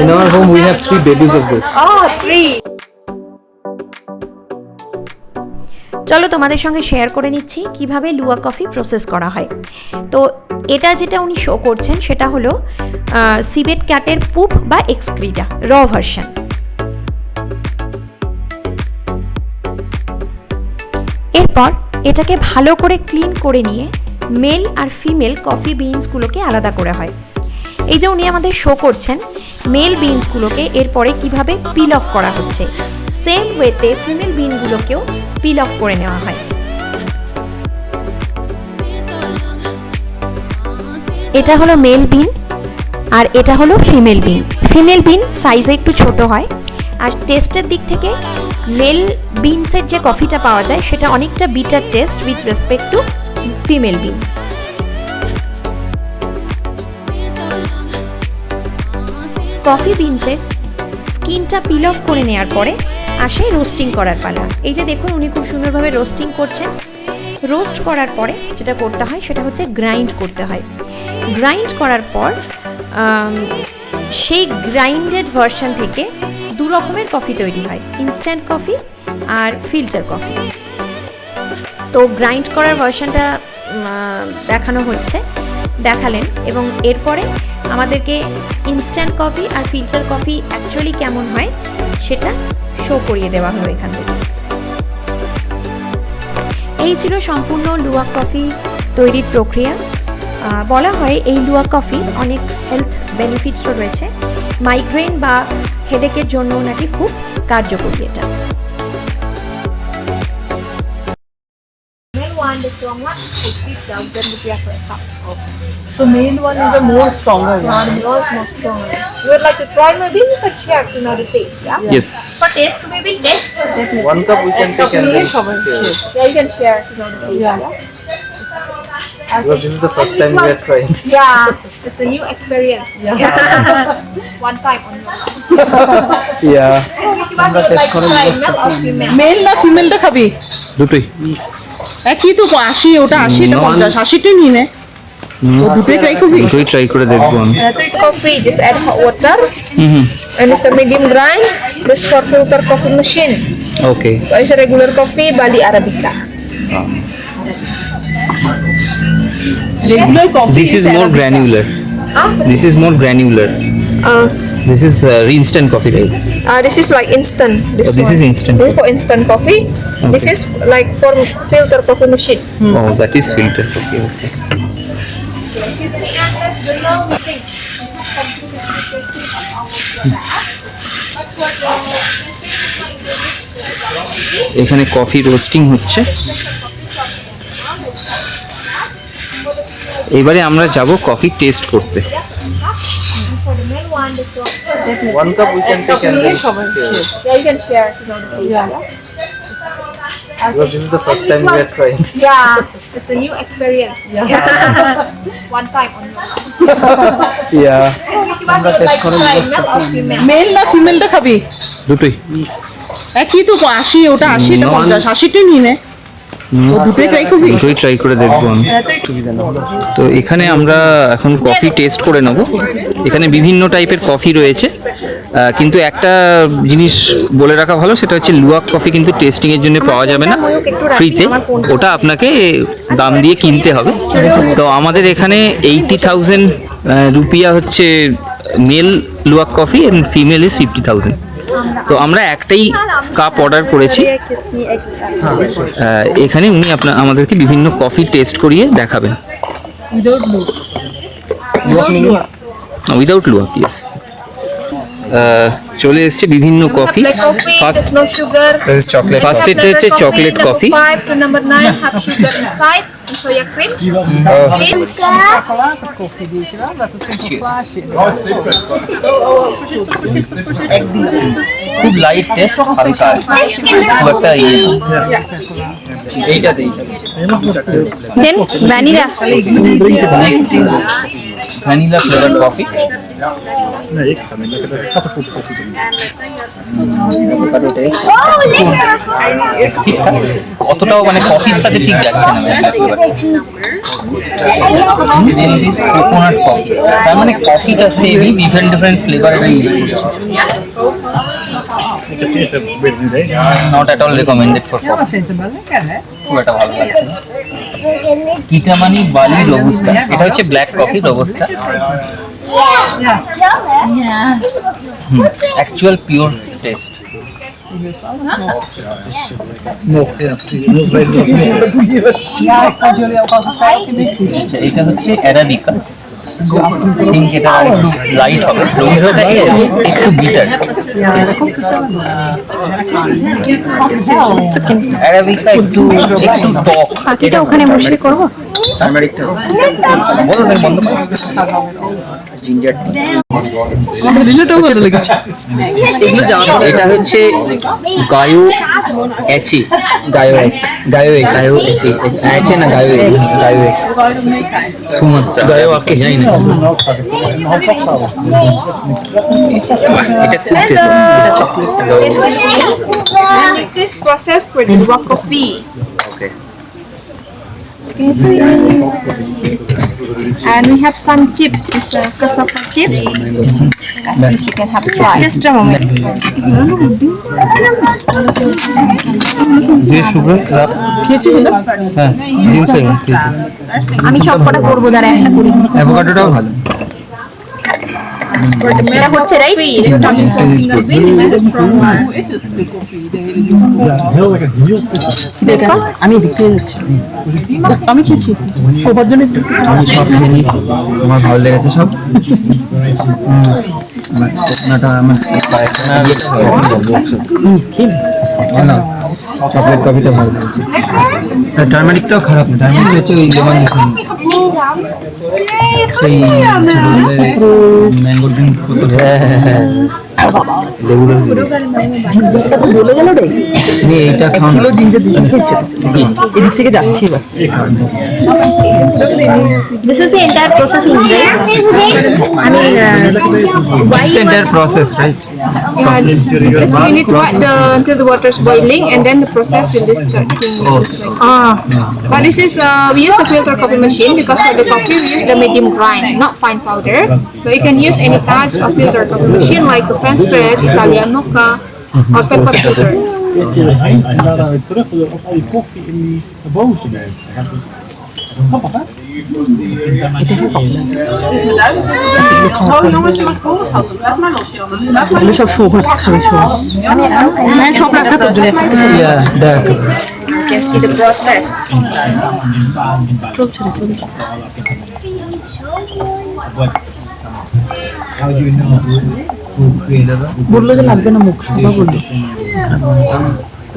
In our home we have 3 babies of this. Oh, 3. চলো তোমাদের সঙ্গে শেয়ার করে নিচ্ছি কিভাবে লুওয়াক কফি প্রসেস করা হয়। তো এটা যেটা উনি শো করছেন সেটা হলো সিভেট ক্যাটের পুপ বা এক্সক্রিটা র ভার্সন। এরপর এটাকে ভালো করে ক্লিন করে নিয়ে মেল আর ফিমেল কফি বিনসগুলোকে আলাদা করে হয়। এই যে উনি আমাদের শো করছেন মেল বিনসগুলোকে এরপরে কিভাবে পিল অফ করা হচ্ছে, সেম ওয়েতে ফিমেল বিনগুলোকেও পিল অফ করে নেওয়া হয়। এটা হলো মেল বিন আর এটা হলো ফিমেল বিন। ফিমেল বিন সাইজে একটু ছোট হয় আর টেস্টের দিক থেকে মেল বিনসের যে কফিটা পাওয়া যায় সেটা অনেকটা bitter taste with respect to female bean. Coffee বিনসের স্কিনটা পিল অফ করে নেওয়ার পরে আসে রোস্টিং করার পালা। এই যে দেখুন উনি খুব সুন্দরভাবে রোস্টিং করছেন। রোস্ট করার পরে যেটা করতে হয় সেটা হচ্ছে গ্রাইন্ড করতে হয়। গ্রাইন্ড করার পর সেই গ্রাইন্ডেড ভার্সন থেকে দু রকমের কফি তৈরি হয়, ইনস্ট্যান্ট কফি আর ফিল্টার কফি। তো গ্রাইন্ড করার ভার্সনটা দেখানো হচ্ছে, দেখালেন, এবং এরপরে আমাদেরকে ইনস্ট্যান্ট কফি আর ফিল্টার কফি অ্যাকচুয়ালি কেমন হয় সেটা শো করিয়ে দেওয়া হলো এখান থেকে। এই ছিল সম্পূর্ণ লুওয়াক কফি তৈরির প্রক্রিয়া। বলা হয় এই লুওয়াক কফি অনেক হেলথ বেনিফিটসও রয়েছে, মাইগ্রেন বা হেডেকের জন্য নাকি খুব কার্যকরী এটা। One, the strong one, 50,000 rupiah per cup. So male one is the more stronger one. One was more stronger. You would like to try maybe? You can share to know the taste, yeah? Yes. For taste, we will taste. One cup we can take and then Yeah, you can share to know the taste, Yeah. because this is the first time we are trying. Yeah, it's a new experience. One time only. Yeah. Which one would you like to try, male or female? Male না ফিমেলটা খাবি? দুটোই। একই তো 80, ওটা 80, এটা 50, 80টা নিয়ে নে। তো দুটোই ট্রাই করবি? দুটোই ট্রাই করে দেখবো আমি। Coffee, just add hot water. And it's a medium grind. This for filter coffee machine. Okay. So it's a regular coffee, Bali Arabica. Regular coffee This is more granular. This is more granular. This is instant coffee, right? This is like instant. This This one. is instant. This for instant coffee. This is like for filter coffee machine. Oh, that is filtered coffee. Okay. এখানে কফি রোস্টিং হচ্ছে। এবারে আমরা যাব কফি টেস্ট করতে। One cup we can take and then সবাই Yeah, you can share to know the taste. Yeah. because this is the first time we are trying. Yeah, it's a new experience. One time only. Yeah. Which one would you like to try, male or female? Male না ফিমেলটা খাবি? দুটোই। একই তো 80, ওটা 80, এটা 50, 80টা নিয়ে নে। তো দুটোই ট্রাই করবি? দুটোই ট্রাই করে দেখবো আমি। তো এখানে আমরা এখন কফি টেস্ট করে নেব। এখানে বিভিন্ন টাইপের কফি রয়েছে, কিন্তু একটা জিনিস বলে রাখা ভালো, সেটা হচ্ছে লুওয়াক কফি কিন্তু টেস্টিংয়ের জন্য পাওয়া যাবে না ফ্রিতে, ওটা আপনাকে দাম দিয়ে কিনতে হবে। তো আমাদের এখানে 80,000 রুপিয়া হচ্ছে male luwak coffee and female is 50,000। তো আমরা একটাই কাপ অর্ডার করেছি। এখানে উনি আমাদেরকে বিভিন্ন কফি টেস্ট করিয়ে দেখাবেন। Without luwak, yes. চলে এসছে বিভিন্ন coffee. Black coffee, first there's no sugar. This is chocolate. First it হচ্ছে chocolate Number coffee. 5 to number 9 have sugar inside and soya cream. খুব লাইট টেস্ট, হালকা, খুব একটা ইয়ে না। এইটাতে then vanilla. Next is vanilla flavour coffee. ঠিকঠাক, অতটাও মানে কফির সাথে ঠিক যাচ্ছে না। কোকোনাট কফি, তার মানে কফিটা সেমই, ডিফারেন্ট ডিফারেন্ট ফ্লেভারের ইউজ করছে। Not at all recommended for coffee. খুব একটা ভালো লাগছে না। কিটামানি বালি রোবুস্টা, এটা হচ্ছে black coffee robusta. Actual pure taste. এটা হচ্ছে অ্যারাবিকা। থিঙ্ক এটা একটু লাইট হবে, রোবুস্টাটা একটু বিটার। অ্যারাবিকা একটু টক। বাকিটা ওখানে বসে করবো। টার্মারিকটা বলো না, বন্ধ করো। জিঞ্জার রিলেটাও ভালো লেগেছে। এটা হচ্ছে গায়ো এচি, গায়ো এচি, এচে না গায়ো সুমাত্রা, গায়ো আকে জানি না। এটা খুব tasty. And this is processed with Luwak coffee. Okay. And we have some chips. It's cassava chips. Please, you can have a try. Just a moment. যে সুগার খেয়েছি না হ্যাঁ জিনসেং খেয়েছি আমি সব কটা করবো, দাঁড়া একটা করি। অ্যাভোকাডোটাও ভালো এটা হচ্ছে right? It's coming from single bean. This is from আমি এদিক থেকে যাচ্ছি আমি খেয়েছি সবার জন্য আমি সব খেয়ে নিয়েছি, আমার ভালো লেগেছে সব। নাটা আমার না চকলেট কফিটা ভালো লেগেছে, টার্মারিকটাও খারাপ না, টার্মারিক হচ্ছে ওই লেমন দিয়েছেন সেই ম্যাঙ্গো ড্রিঙ্ক করতে লেবু রস বলে গেল রে তুমি এইটা খাও কিলো জিঞ্জার দিয়ে খেয়েছে এদিক থেকে যাচ্ছি এবার This is the entire processing, right? I mean, why you entire process, right? Yes, we need to wait until the water is boiling, and then the process will start. But this is we use the filter coffee machine because for the coffee we use the medium grind, not fine powder. So you can use any types of filter coffee machine like the French press, Italian mocha, or pepper filter. এগুলো সব সৌভাগ্য খাবে সব রাখা তো Yeah, দেখ You can see the process. চলছে বললো যে লাগবে না মুখ সবা বললো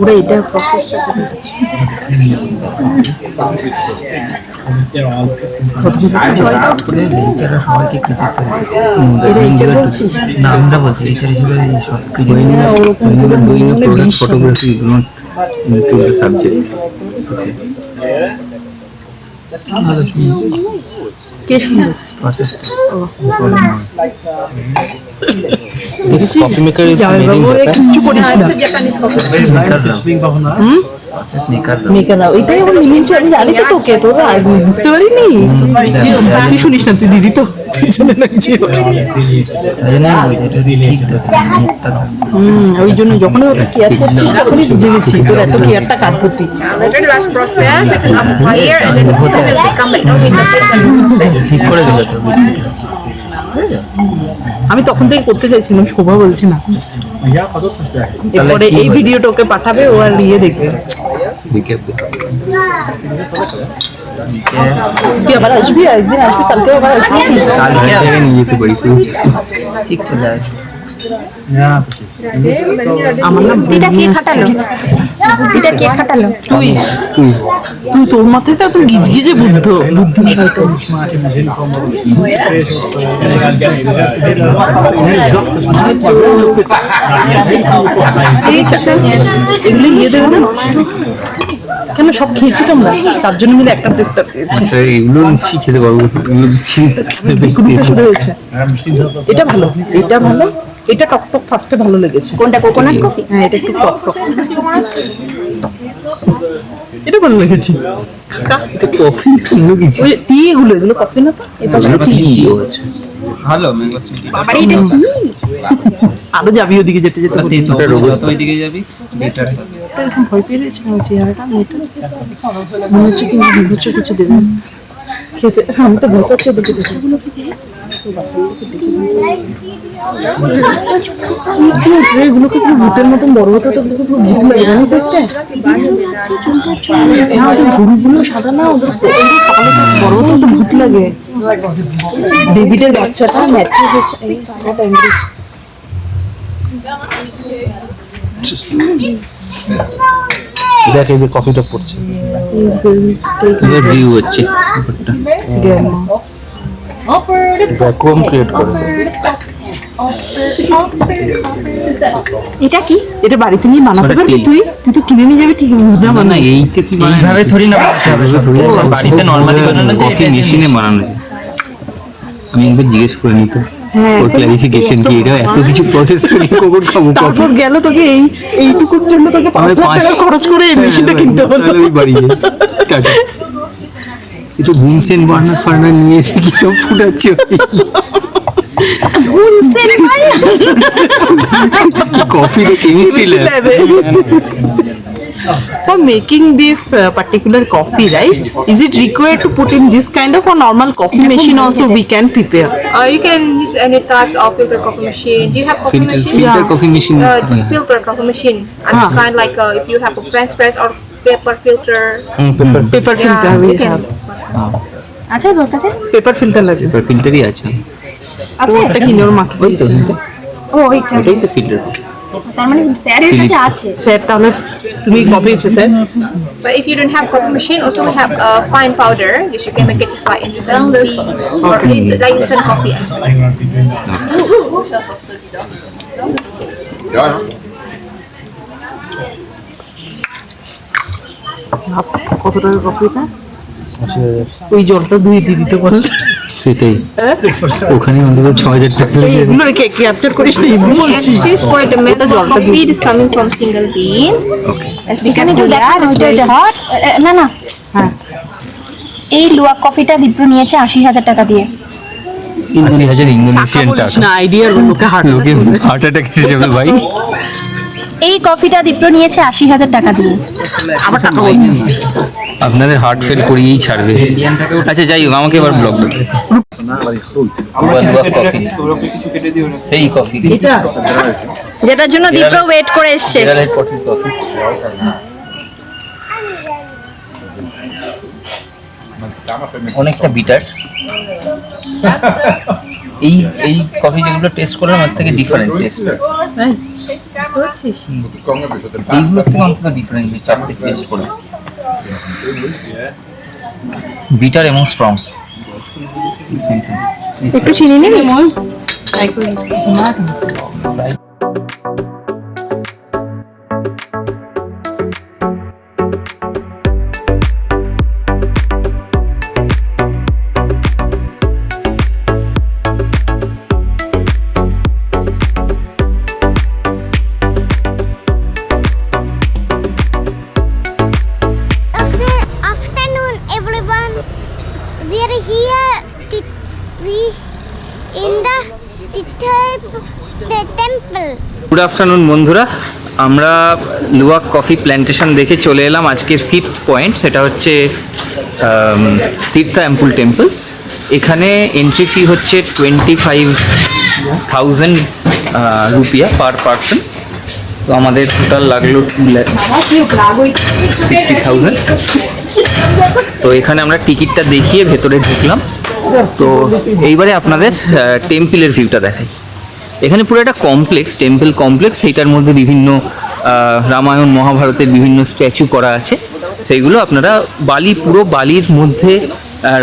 ওরা এটা প্রসেসটা করে দিচ্ছে সবাইকে কৃতিত্ব দিচ্ছে। এটা ইচ্ছা করছিস না আমরা বলছি টিচার হিসেবে সব ফটোগ্রাফি সাবজেক্ট কে সুন্দর This coffee maker is made in Japan. কিচ্ছু করিস না It's a Japanese coffee. Process maker. মেয়েরা ওইটাই আমার মিলিয়েছে আমি জানি তো তোকে তোরা আগে বুঝতে পারিনি তুই শুনিস না তুই দিদি তো পিছনে লাগছি ওই জন্য যখন ওটা কেয়ার করছিস তখনই বুঝে গেছি তোর এত কেয়ারটা কার প্রতি Later the last process, we can up fire, and then the filter will come back with the filter process. ঠিক করে দিল তো আমি তখন থেকে করতে চাইছিলাম শোভা বলছে না এরপরে এই ভিডিওটা ওকে পাঠাবে ও আর নিয়ে দেখবে তুই আবার আসবি একদিন আসবি কালকে আবার আসবি কালকে আগে নিয়ে যেতে পারি ঠিক চলে আসবে আমার না এটা কে খাটালো? এটা কে খাটালো? তুই তুই তোর মাথায় তো এত গিজগিজে বুদ্ধি এগুলো নিয়ে দেবে না কেন সব খেয়েছি তোমরা তার জন্য মিলে একটা টেস্টার পেয়েছি এগুলো শিখে পারবো শুরু হয়েছে এটা ভালো এটা টক টক ফার্স্টে ভালো লেগেছে কোনটা, কোকোনাট কফি? হ্যাঁ এটা একটু টক টক এটা ভালো লেগেছে কফি অন্য কিছু ওই টি এগুলো কফি না তো এটা ভালো ম্যাঙ্গো স্মুদি আবার এটা কি? আরো যাবি ওদিকে যেতে যেতে ওটা রোবস্ট ওইদিকে যাবি বেটার এরকম ভয় পেয়ে রয়েছে আমার চেহারাটা মেয়েটা মনে হচ্ছে কিন্তু বিভৎস কিছু দেবে খেতে আমি তো ভয় পাচ্ছি ওদেরকে দেখে এগুলোকে পুরো ভূতের মতন বড় হতে তো পুরো ভূত লাগে জানিস দেখতে না ওদের গরুগুলো সাদা না ওদের সকালে তো বড় হতে তো ভূত লাগে ডেভিডের বাচ্চাটা ম্যাথিউ দেখ এই যে কফিটা পড়ছে ভিউ হচ্ছে ভ্যাকুয়াম ক্রিয়েট করে এটা কি? এটা বাড়িতে নিয়ে বানাতে পারবি তুই তো কিনে নিয়ে যাবি ঠিক বুঝলাম না এইতে কি এইভাবে থরি না বানাতে হবে বাড়িতে নরমালি বানানো কফি মেশিনে বানানো যায় আমি একবার জিজ্ঞেস করে নিতে ওর ক্লারিফিকেশন কি এটা এত কিছু প্রসেস করে কখন খাবো তারপর গেল তোকে এইটুকুর জন্য তোকে 5 লাখ টাকা খরচ করে এই মেশিনটা কিনতে হলো তাহলে ওই বাড়ি যাই টাটা একটু ভীমসেন বার্নার ফার্নার নিয়ে এসে কি সব ফুটাচ্ছে কফিতে chemistry lab. For making this particular coffee, right? Is it required to put in this kind of a normal coffee machine also we can prepare? You can use any types of filter coffee machine. Do you have coffee machine? Filter coffee machine Just filter coffee machine. I mean, kind like if you have a French press or paper filter. Paper filter we you can. have. আচ্ছা তোর কাছে Paper filter লাগে। ফিল্টারই আছে আছে এটা কি নর মাত্র ওই তো ও এটা এটাই তো ফিল্টার। তার মানে স্যারের কাছে আছে স্যার তাহলে তুমি কফি আছে sir? But if you don't have coffee machine, also we have fine powder. Which you can make it just like instant tea or it's like instant coffee. কত টাকা কফিটা? ওই জলটা ধুয়ে দিয়ে দিতে পারলে। সেটাই ওখানে অন্তত 6,000 টাকা লেগে এগুলো ক্যাপচার করিস না এমনি বলছি। This is for the milk coffee. It is coming from single bean. As we can do that, it's very hot. না না হ্যাঁ এই লুয়া কফিটা দীপ্র নিয়েছে 80,000 টাকা দিয়ে। 30,000 ইন্দোনেশিয়ান বলিস টাকা। না আইডিয়ার লোকে হার্ট লোকে হার্ট অ্যাটাক এসে যাবে ভাই। এই কফিটা দীপ্র নিয়েছে 80,000 টাকা দিয়ে। আবার টাকা বলছি আপনাদের হার্ট ফেল করিয়েই ছাড়বে। আচ্ছা যাই হোক আমাকে এবার ব্লগ দেবে সেই কফি এটা যেটার জন্য দীপ্র ওয়েট করে এসেছে। কফি অনেকটা বিটার। এই এই কফি যেগুলো টেস্ট করলাম এর থেকে ডিফারেন্ট টেস্ট। এইগুলোর থেকে অন্তত ডিফারেন্ট চারটে টেস্ট করলাম বিটার এবং স্ট্রং। একটু চিনি নিবি? Afternoon, everyone. We are here. We in the temple. Good afternoon বন্ধুরা, আমরা লুয়াক কফি প্ল্যান্টেশন দেখে চলে এলাম আজকের 5th পয়েন্ট। সেটা হচ্ছে তীর্থা অ্যাম্পুল টেম্পল। এখানে এন্ট্রি ফি হচ্ছে 25,000 রুপিয়া পার পারসন। তো আমাদের টোটাল লাগলো 2,50,000। তো এখানে আমরা টিকিটটা দেখিয়ে ভেতরে ঢুকলাম। তো এইবারে আপনাদের টেম্পলের ভিউটা দেখাই। এখানে পুরো একটা কমপ্লেক্স, টেম্পল কমপ্লেক্স। সেইটার মধ্যে বিভিন্ন রামায়ণ মহাভারতের বিভিন্ন স্ট্যাচু করা আছে। সেইগুলো আপনারা পুরো বালির মধ্যে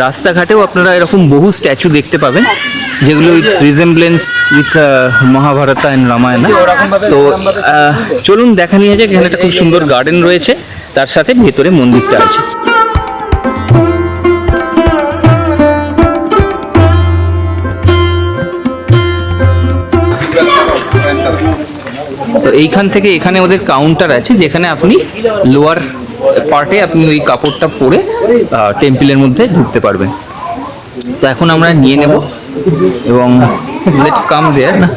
রাস্তাঘাটেও আপনারা এরকম বহু স্ট্যাচু দেখতে পাবেন, যেগুলো with resemblance with Mahabharata and Ramayana. তো চলুন দেখা নিয়ে যাক। এখানে একটা খুব সুন্দর গার্ডেন রয়েছে, তার সাথে ভেতরে মন্দিরটা আছে। তো এইখান থেকে এখানে ওদের কাউন্টার আছে, যেখানে আপনি লোয়ার পার্টে আপনি ওই কাপড়টা পরে টেম্পলের মধ্যে ঢুকতে পারবেন। তো এখন আমরা নিয়ে নেব এবং লেটস কাম দেয়ার না।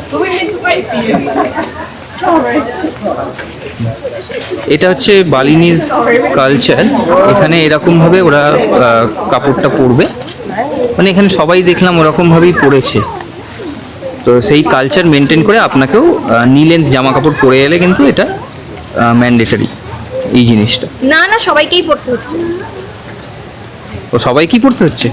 এটা হচ্ছে বালিনিজ কালচার। এখানে এরকমভাবে ওরা কাপড়টা পরবে, মানে এখানে সবাই দেখলাম ওরকমভাবেই পরেছে। তো সেই কালচার মেনটেন করে আপনাকেও নি লেন্থ জামা কাপড় পরে এলে কিন্তু এটা ম্যান্ডেটরি এই জিনিসটা। না না সবাইকেই পড়তে হচ্ছে। ও সবাইকেই পড়তে হচ্ছে?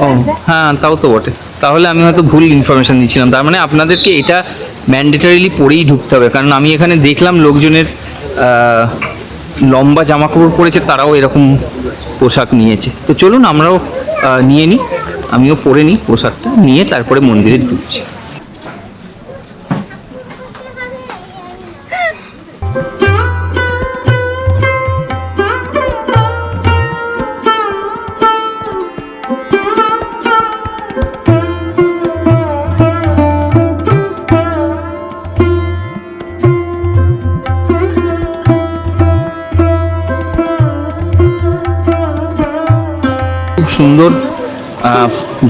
ও হ্যাঁ, তাও তো বটে। তাহলে আমি হয়তো ভুল ইনফরমেশন দিচ্ছিলাম। তার মানে আপনাদেরকে এটা ম্যান্ডেটরিলি পরেই ঢুকতে হবে, কারণ আমি এখানে দেখলাম লোকজনের লম্বা জামা কাপড় পরেছে, তারাও এরকম পোশাক নিয়েছে। তো চলুন আমরাও নিয়ে নিই, আমিও পরে নিই পোশাকটা, নিয়ে তারপরে মন্দিরে ঢুকছি।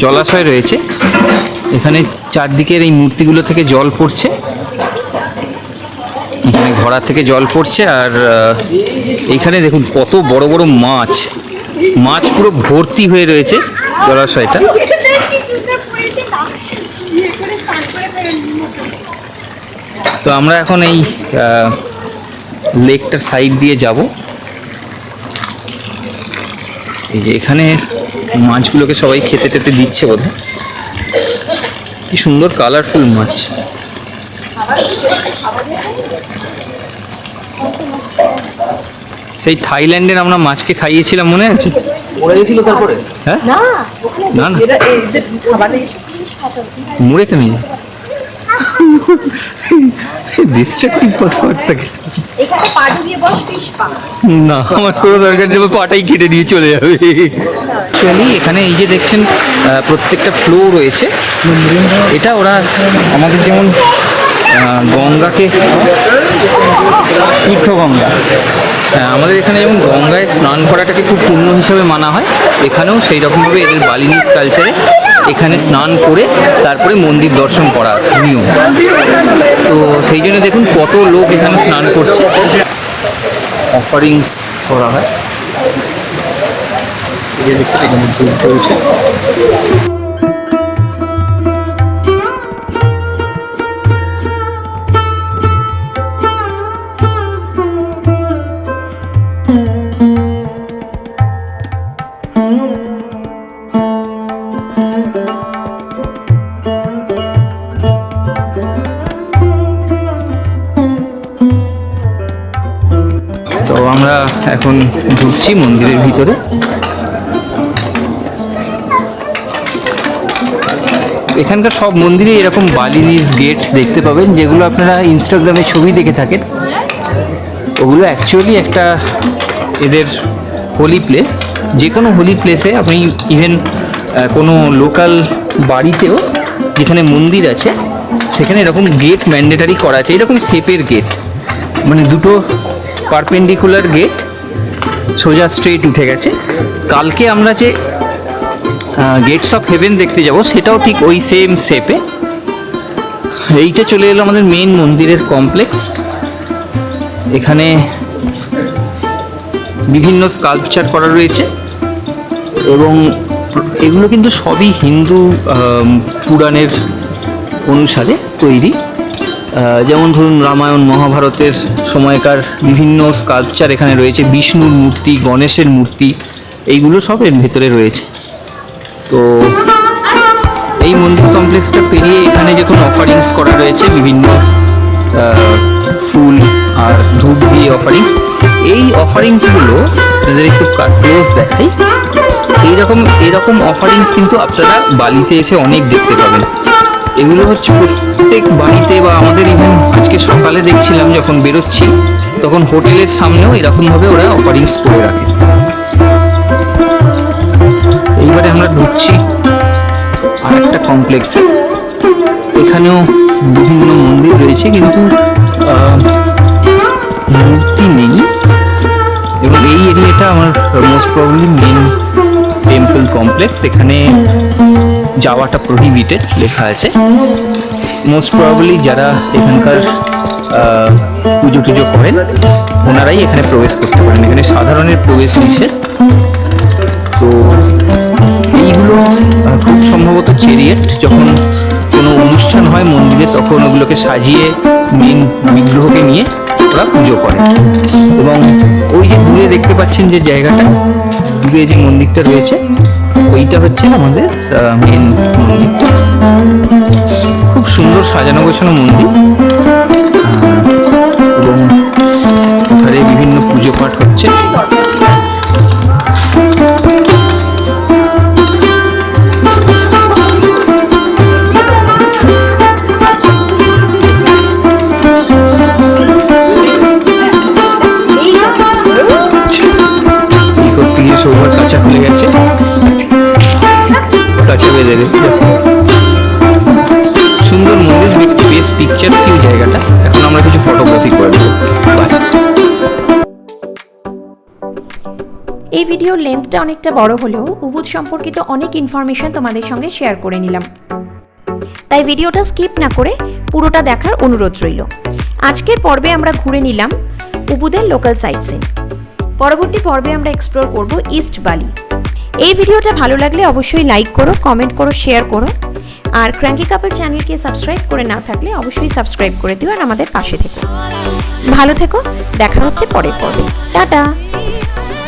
জলাশয় রয়েছে, এখানে চারদিকের এই মূর্তিগুলো থেকে জল পড়ছে, এখানে ঘোড়া থেকে জল পড়ছে। আর এইখানে দেখুন কত বড় বড় মাছ, মাছ পুরো ভর্তি হয়ে রয়েছে জলাশয়টা। তো আমরা এখন এই লেকটার সাইড দিয়ে যাব। এই যে এখানে মাছগুলোকে সবাই খেতে টেতে দিচ্ছে বোধহয়। কি সুন্দর কালারফুল মাছ। সেই থাইল্যান্ডের আমরা মাছকে খাইয়েছিলাম, মনে আছে? পড়ে গেছিল তারপরে? হ্যাঁ, না না, মুড়ে কেন ডিস্ট্রাক্টিভ কথাবার্তা। না, আমার কোনো দরকার নেই, পাটাই কেটে নিয়ে চলে যাবে। অ্যাকচুয়ালি এখানে এই যে দেখছেন প্রত্যেকটা ফ্লোর রয়েছে, এটা ওরা আমাদের যেমন গঙ্গাকে তীর্থ গঙ্গা, আমাদের এখানে যেমন গঙ্গায় স্নান করাটাকে খুব পুণ্য হিসাবে মানা হয়, এখানেও সেই রকমভাবে এদের বালিনিজ কালচারে এখানে স্নান করে তারপরে মন্দির দর্শন করা নিয়ম। তো সেই জন্য দেখুন কত লোক এখানে স্নান করছে, অফারিংস করা হয়। এই যে দেখতে এখানে ধূপ চলছে। তো আমরা এখন ঢুকছি মন্দিরের ভিতরে। এখানকার সব মন্দিরে এরকম বালিনিজ গেট দেখতে পাবেন, যেগুলো আপনারা ইনস্টাগ্রামে ছবি দেখে থাকেন। ওগুলো অ্যাকচুয়ালি একটা এদের হোলি প্লেস। যে কোনো হোলি প্লেসে আপনি ইভেন কোনো লোকাল বাড়িতেও যেখানে মন্দির আছে সেখানে এরকম গেট ম্যান্ডেটারি করা আছে, এরকম শেপের গেট, মানে দুটো পারপেন্ডিকুলার গেট সোজা স্ট্রেট উঠে গেছে। কালকে আমরা যে গেটস অফ হেভেন দেখতে যাব সেটাও ঠিক ওই সেম শেপে। এইটা চলে এলো আমাদের মেন মন্দিরের কমপ্লেক্স। এখানে বিভিন্ন স্কাল্পচার করা রয়েছে এবং এগুলো কিন্তু সবই হিন্দু পুরাণের অনুসারে তৈরি। যেমন ধরুন রামায়ণ মহাভারতের সময়কার বিভিন্ন স্কাল্পচার এখানে রয়েছে, বিষ্ণুর মূর্তি, গণেশের মূর্তি, এইগুলো সব এর ভেতরে রয়েছে। তো এই মন্দির কমপ্লেক্সটা পেরিয়ে এখানে যখন অফারিংস করা রয়েছে বিভিন্ন ফুল আর ধূপ দিয়ে অফারিংস, এই অফারিংসগুলো আপনাদের একটু ক্লোজ দেখাই। এইরকম অফারিংস কিন্তু আপনারা বালিতে এসে অনেক দেখতে পাবেন। এগুলো হচ্ছে প্রত্যেক বাড়িতে, বা আমাদের ইভেন আজকে সকালে দেখছিলাম যখন বেরোচ্ছি তখন হোটেলের সামনেও এরকমভাবে ওরা অফারিংস করে রাখে। এইবারে আমরা ঢুকছি আর একটা কমপ্লেক্সে। এখানেও বিভিন্ন মন্দির রয়েছে কিন্তু মূর্তি নেই, এবং এই এরিয়াটা আমার most probably main temple complex. এখানে যাওয়াটা প্রহিবিটেড লেখা আছে। মোস্ট প্রবাবলি যারা এখানকার পুজো টুজো করেন ওনারাই এখানে প্রবেশ করতে পারেন, এখানে সাধারণের প্রবেশ নিষেধ। তো এইগুলো খুব সম্ভবত চেরিয়েট, যখন কোনো অনুষ্ঠান হয় মন্দিরে তখন ওগুলোকে সাজিয়ে মেন বিগ্রহকে নিয়ে ওরা পুজো করে। এবং ওই যে দূরে দেখতে পাচ্ছেন যে জায়গাটা, দূরে যে মন্দিরটা রয়েছে ওইটা হচ্ছে আমাদের মেন মন্দিরটা। খুব সুন্দর সাজানো গোছানো মন্দির, এবং ওখানে বিভিন্ন পুজো পাঠ হচ্ছে। সৌভার কাঁচা খুলে গেছে, কাঁচা বেঁধে সুন্দর মন্দির, বেশ পিকচার্স কি জায়গাটা। এখন আমরা কিছু ফটোগ্রাফি করে দেবো। এই ভিডিওর লেন্থটা অনেকটা বড় হলেও উবুদ সম্পর্কিত অনেক ইনফরমেশন তোমাদের সঙ্গে শেয়ার করে নিলাম, তাই ভিডিওটা স্কিপ না করে পুরোটা দেখার অনুরোধ রইল। আজকের পর্বে আমরা ঘুরে নিলাম উবুদের লোকাল সাইটসিন। পরবর্তী পর্বে আমরা এক্সপ্লোর করব ইস্ট বালি। এই ভিডিওটা ভালো লাগলে অবশ্যই লাইক করো, কমেন্ট করো, শেয়ার করো। আর ক্র্যাঙ্কি কাপল চ্যানেলকে সাবস্ক্রাইব করে না থাকলে অবশ্যই সাবস্ক্রাইব করে দিও আর আমাদের পাশে থেকো। ভালো থেকো, দেখা হচ্ছে পরের পর্বে। টাটা।